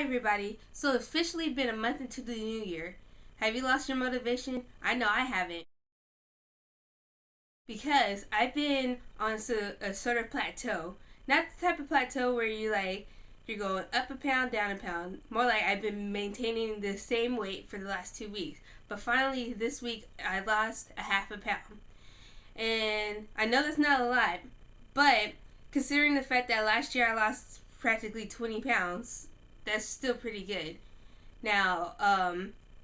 everybody. So it's officially been a month into the new year. Have you lost your motivation? I know I haven't. Because I've been on a sort of plateau. Not the type of plateau where you're going up a pound, down a pound. More like I've been maintaining the same weight for the last 2 weeks. But finally this week I lost a half a pound. And I know that's not a lot, but considering the fact that last year I lost practically 20 pounds, that's still pretty good. Now,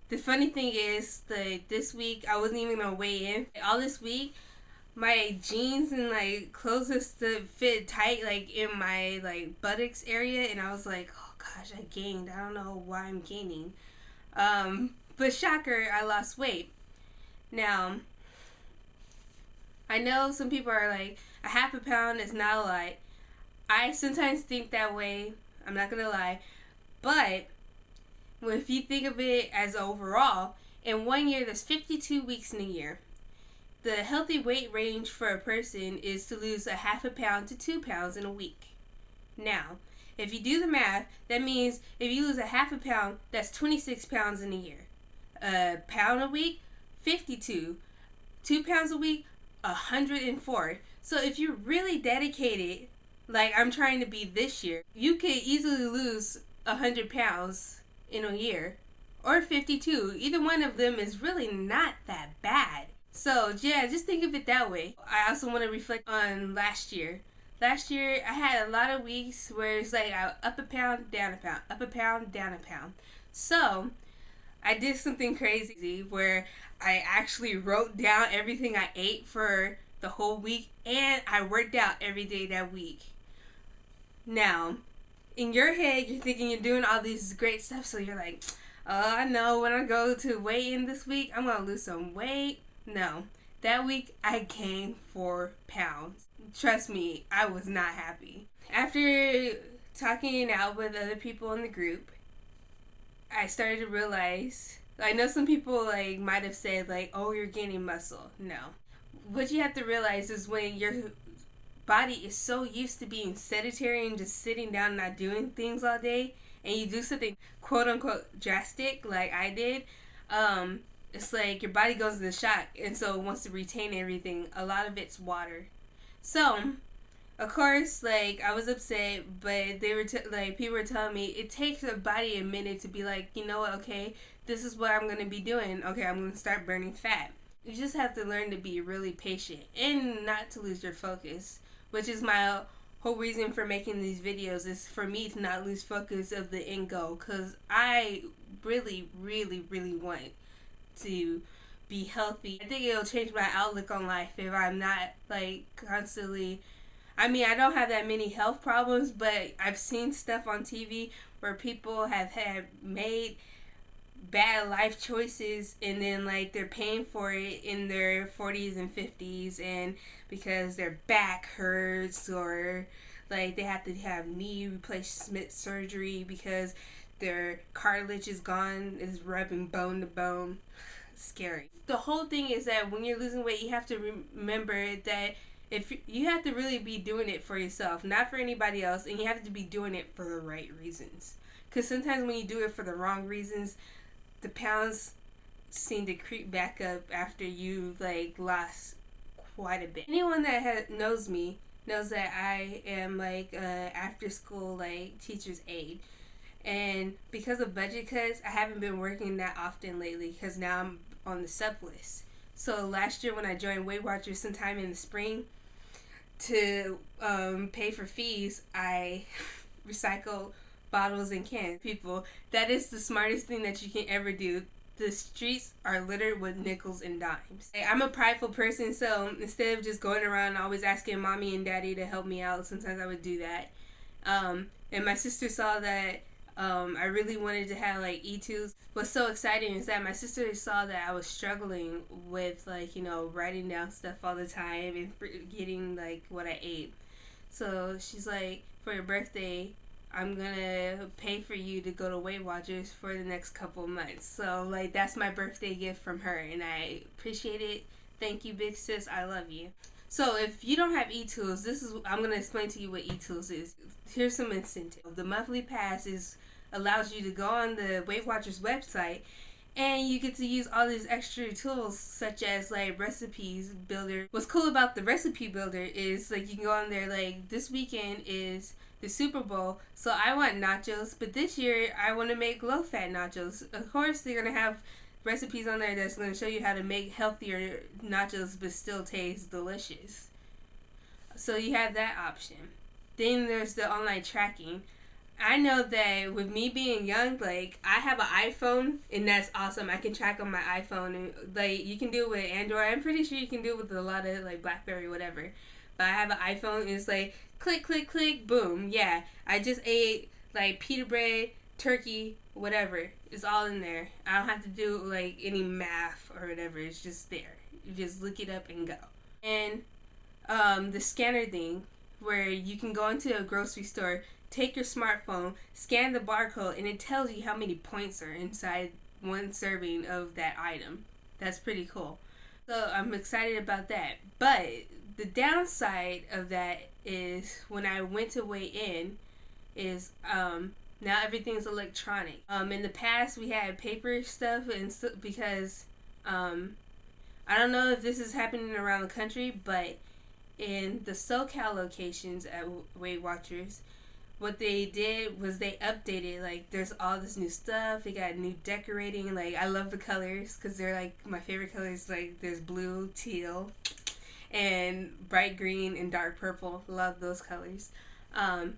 the funny thing is that this week I wasn't even gonna weigh in. All this week, my jeans and clothes just fit tight in my buttocks area, and I was like, oh gosh, I gained. I don't know why I'm gaining. But shocker, I lost weight. Now, I know some people are like, a half a pound is not a lot. I sometimes think that way. I'm not gonna lie. But if you think of it as overall, in 1 year there's 52 weeks in a year. The healthy weight range for a person is to lose a half a pound to 2 pounds in a week. Now, if you do the math, that means if you lose a half a pound, that's 26 pounds in a year. A pound a week, 52. 2 pounds a week, 104. So if you're really dedicated, like I'm trying to be this year, you could easily lose 100 pounds in a year, or 52. Either one of them is really not that bad. So yeah, just think of it that way. I also want to reflect on last year. Last year I had a lot of weeks where it's like up a pound, down a pound, up a pound, down a pound. So I did something crazy where I actually wrote down everything I ate for the whole week, and I worked out every day that week. Now, in your head, you're thinking you're doing all these great stuff, so you're like, oh, I know when I go to weigh in this week, I'm going to lose some weight. No, that week I gained 4 pounds. Trust me, I was not happy. After talking it out with other people in the group, I started to realize, I know some people might have said oh, you're gaining muscle. No. What you have to realize is when your body is so used to being sedentary and just sitting down and not doing things all day, and you do something quote unquote drastic like I did, it's like your body goes into shock, and so it wants to retain everything. A lot of it's water. So of course, I was upset, but they were people were telling me it takes the body a minute to be like, you know what, okay, this is what I'm gonna be doing. Okay, I'm gonna start burning fat. You just have to learn to be really patient and not to lose your focus, which is my whole reason for making these videos, is for me to not lose focus of the end goal, because I really, really, really want to be healthy. I think it'll change my outlook on life if I'm not constantly, I mean, I don't have that many health problems, but I've seen stuff on TV where people have made bad life choices, and then they're paying for it in their 40s and 50s, and because their back hurts, or they have to have knee replacement surgery because their cartilage is gone, is rubbing bone to bone. Scary. The whole thing is that when you're losing weight, you have to remember that if you have to really be doing it for yourself, not for anybody else, and you have to be doing it for the right reasons. Because sometimes when you do it for the wrong reasons, the pounds seem to creep back up after you've lost quite a bit. Anyone that knows me knows that I am after school teacher's aide, and because of budget cuts, I haven't been working that often lately because now I'm on the sub list. So last year when I joined Weight Watchers sometime in the spring to pay for fees, I recycled bottles and cans. People, that is the smartest thing that you can ever do. The streets are littered with nickels and dimes. I'm a prideful person, so instead of just going around always asking mommy and daddy to help me out, sometimes I would do that. And my sister saw that I really wanted to have e-tools. What's so exciting is that my sister saw that I was struggling with writing down stuff all the time and forgetting what I ate. So she's like, for your birthday, I'm gonna pay for you to go to Weight Watchers for the next couple of months. So that's my birthday gift from her, and I appreciate it. Thank you, big sis. I love you. So if you don't have e-tools, I'm gonna explain to you what e-tools is. Here's some incentive. The monthly pass is allows you to go on the Weight Watchers website, and you get to use all these extra tools such as like recipes builder. What's cool about the recipe builder is like you can go on there, like this weekend is the Super Bowl, so I want nachos, but this year I want to make low fat nachos. Of course they're going to have recipes on there that's going to show you how to make healthier nachos but still taste delicious. So you have that option. Then there's the online tracking. I know that with me being young, like I have an iPhone and that's awesome. I can track on my iPhone, and like you can do it with Android. I'm pretty sure you can do it with a lot of like BlackBerry, whatever. But I have an iPhone and it's like click, click, click, boom. Yeah, I just ate like pita bread, turkey, whatever. It's all in there. I don't have to do like any math or whatever. It's just there. You just look it up and go. And the scanner thing, where you can go into a grocery store, take your smartphone, scan the barcode, and it tells you how many points are inside one serving of that item. That's pretty cool. So I'm excited about that. But the downside of that is when I went to weigh in is now everything's electronic. In the past we had paper stuff and because I don't know if this is happening around the country, but in the SoCal locations at Weight Watchers, what they did was they updated, like there's all this new stuff. They got new decorating. Like I love the colors because they're like my favorite colors. Like there's blue, teal, and bright green and dark purple. Love those colors. And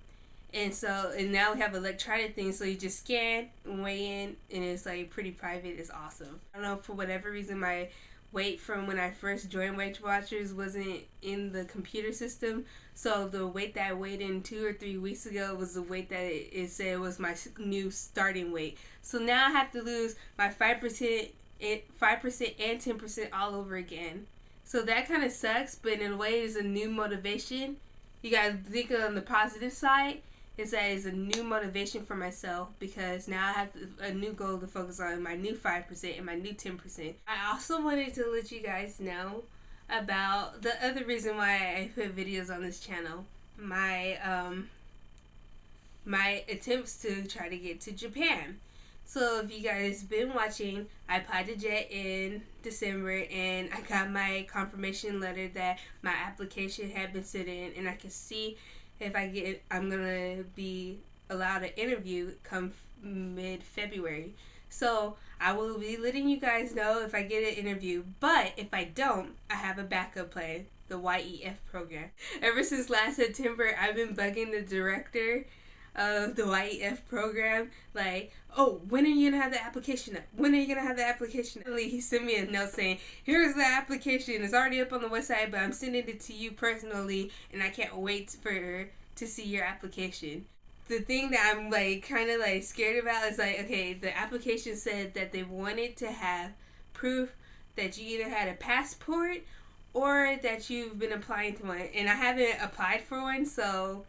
now we have electronic things, so you just scan and weigh in, and it's like pretty private. It's awesome. I don't know, for whatever reason my weight from when I first joined Weight Watchers wasn't in the computer system, so the weight that I weighed in 2 or 3 weeks ago was the weight that it said was my new starting weight. So now I have to lose my 5% and 10% all over again. So that kind of sucks, but in a way it's a new motivation. You gotta think on the positive side. Is that it's a new motivation for myself, because now I have a new goal to focus on, my new 5% and my new 10%. I also wanted to let you guys know about the other reason why I put videos on this channel. My attempts to try to get to Japan. So if you guys been watching, I applied to JET in December and I got my confirmation letter that my application had been sent in, and I can see if I'm gonna be allowed an interview come mid-February. So I will be letting you guys know if I get an interview, but if I don't, I have a backup plan, the YEF program. Ever since last September, I've been bugging the director of the YEF program, like, oh, when are you gonna have the application up? When are you gonna have the application up? He sent me a note saying, here's the application, it's already up on the website, but I'm sending it to you personally, and I can't wait to see your application. The thing that I'm like kind of like scared about is like, okay, the application said that they wanted to have proof that you either had a passport or that you've been applying to one, and I haven't applied for one, so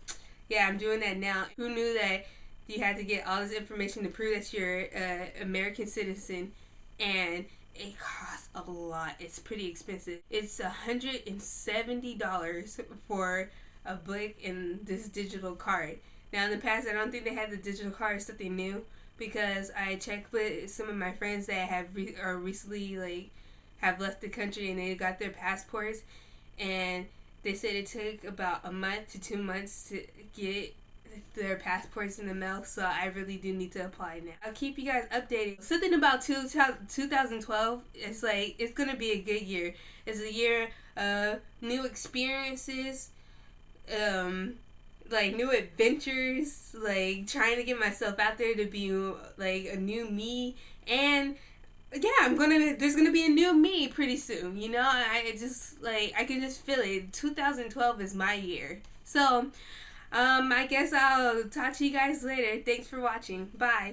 yeah, I'm doing that now. Who knew that you had to get all this information to prove that you're an American citizen, and it costs a lot. It's pretty expensive. It's $170 for a book and this digital card. Now in the past, I don't think they had the digital card, something new, because I checked with some of my friends that have recently like have left the country and they got their passports, and they said it took about a month to 2 months to get their passports in the mail, so I really do need to apply now. I'll keep you guys updated. Something about 2012, it's like, it's gonna be a good year. It's a year of new experiences, like new adventures, like trying to get myself out there to be like a new me, and yeah, there's gonna be a new me pretty soon, you know. I just like, I can just feel it. 2012 is my year. So I guess I'll talk to you guys later. Thanks for watching. Bye.